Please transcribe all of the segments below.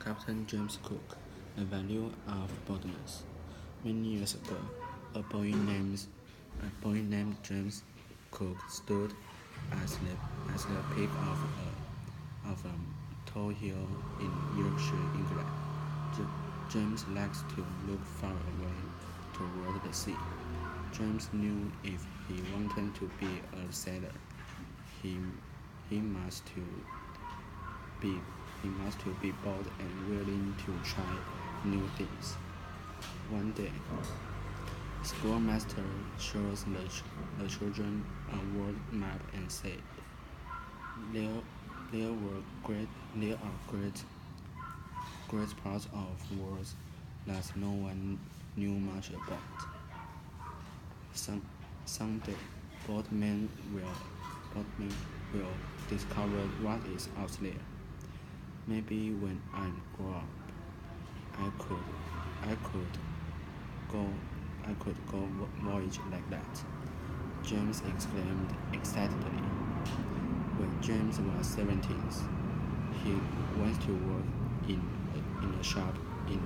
Captain James Cook, The Value of Boldness. Many years ago, a boy named James Cook stood at the peak of a tall hill in Yorkshire, England. James liked to look far away toward the sea. James knew if he wanted to be a sailor, he must be bold and willing to try new things. One day, schoolmaster shows the children a world map and said, "There are great parts of worlds that no one knew much about. Someday, both men will discover what is out there. Maybe when I grow up, I could go voyage like that," James exclaimed excitedly. When James was 17, he went to work in a shop in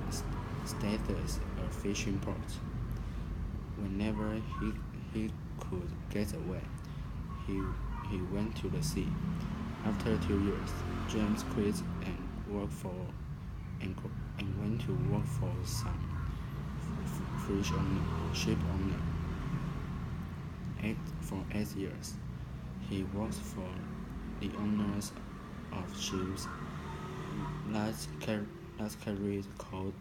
Stathis, a fishing port. Whenever he could get away, he went to the sea. After 2 years, James quit and went to work for some ship owner. For 8 years, he worked for the owners of ships that carried coal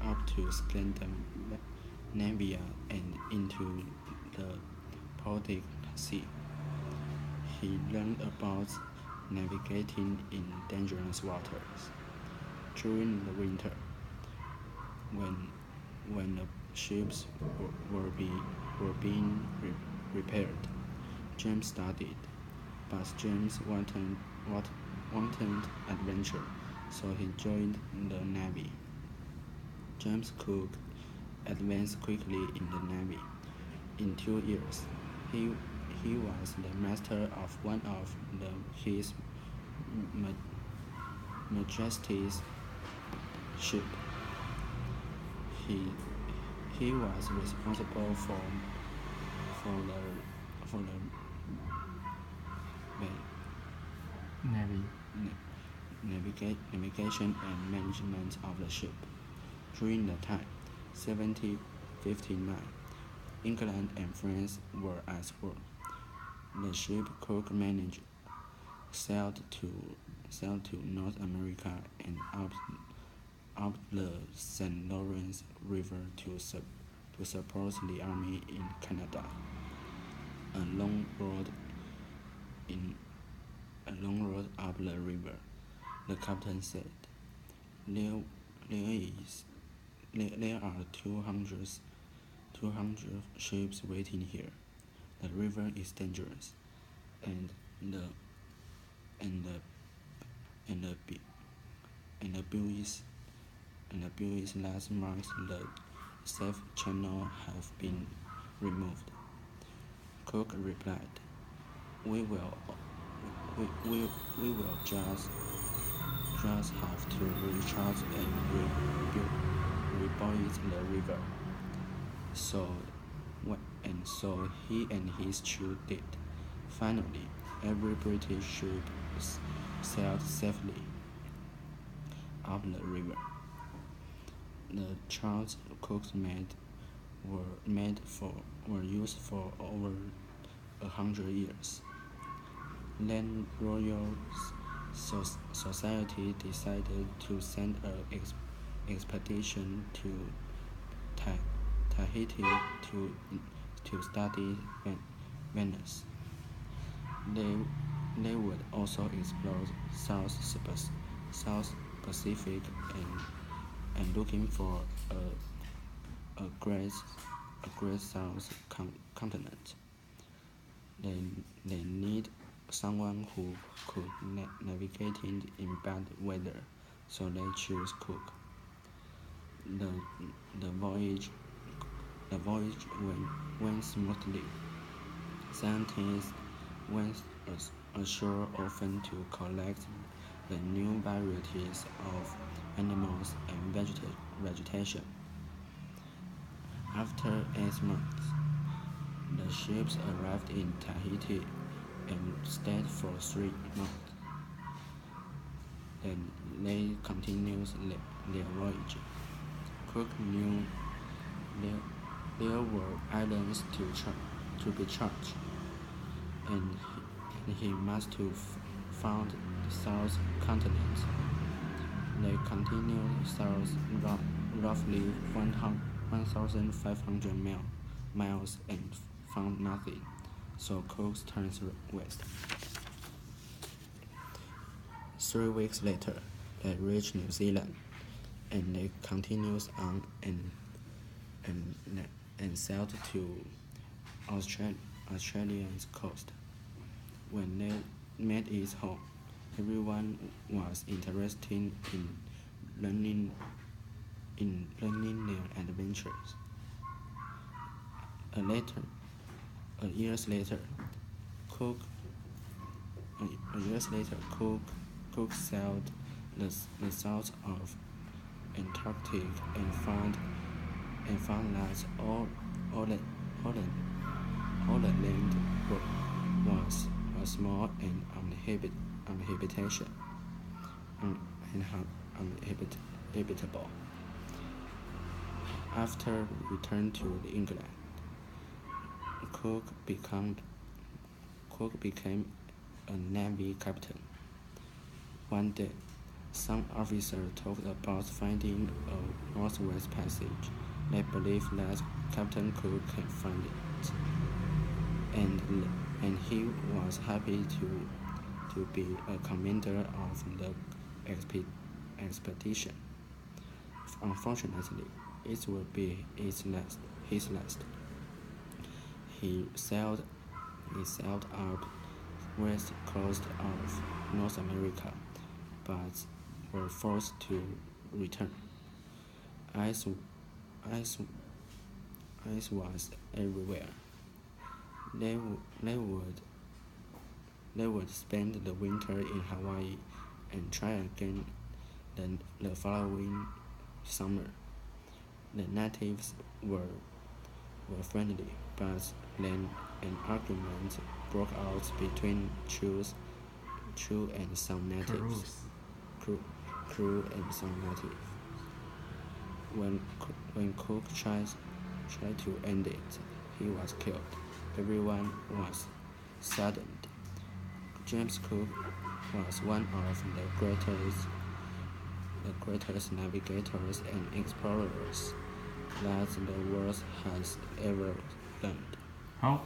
up to Scandinavia and into the Baltic Sea. He learned about navigating in dangerous waters. During the winter, when the ships were being repaired, James studied, but James wanted adventure, so he joined the Navy. James Cook advanced quickly in the Navy. In 2 years, he was the master of one of His Majesty's ship. He was responsible for the navigation and management of the ship. During the time 1759, England and France were at war. The ship Cook managed sailed to North America and up the St. Lawrence River to support the army in Canada. A long road up the river, the captain said. There are 200 ships waiting here. The river is dangerous, and the buoys that marks the safe channel have been removed. Cook replied, "We will just have to recharge and rebuild the river." So he and his crew did. Finally, every British ship sailed safely up the river. The charts Cook made were used for over 100 years. Then Royal Society decided to send an expedition to Tahiti to study Venus. They would also explore South Pacific and looking for a great South continent. They need someone who could navigate in bad weather, so they chose Cook. The voyage went smoothly. Scientists went ashore often to collect the new varieties of animals and vegetation. After 8 months, the ships arrived in Tahiti and stayed for 3 months. Then they continued their voyage. Cook knew there were islands to be charged, and he must have found the South Continent. They continued south roughly 1,500 miles and found nothing, so Cook turned west. 3 weeks later, they reached New Zealand, and they continued on and sailed to Australia's coast. When they made it home, everyone was interested in learning their adventures. Years later, Cook sailed the south of Antarctic and found that all the land was small and uninhabitable. After return to England, Cook became a Navy captain. One day, some officers talked about finding a northwest passage. They believed that Captain Cook can find it, and he was happy to be a commander of the expedition. Unfortunately, it would be his last. He sailed up west coast of North America, but were forced to return. Ice was everywhere. They would spend the winter in Hawaii and try again the following summer. The natives were friendly, but then an argument broke out between crew and some natives. Crew and some natives. When Cook tried to end it, he was killed. Everyone was saddened. James Cook was one of the greatest navigators and explorers that the world has ever learned.好。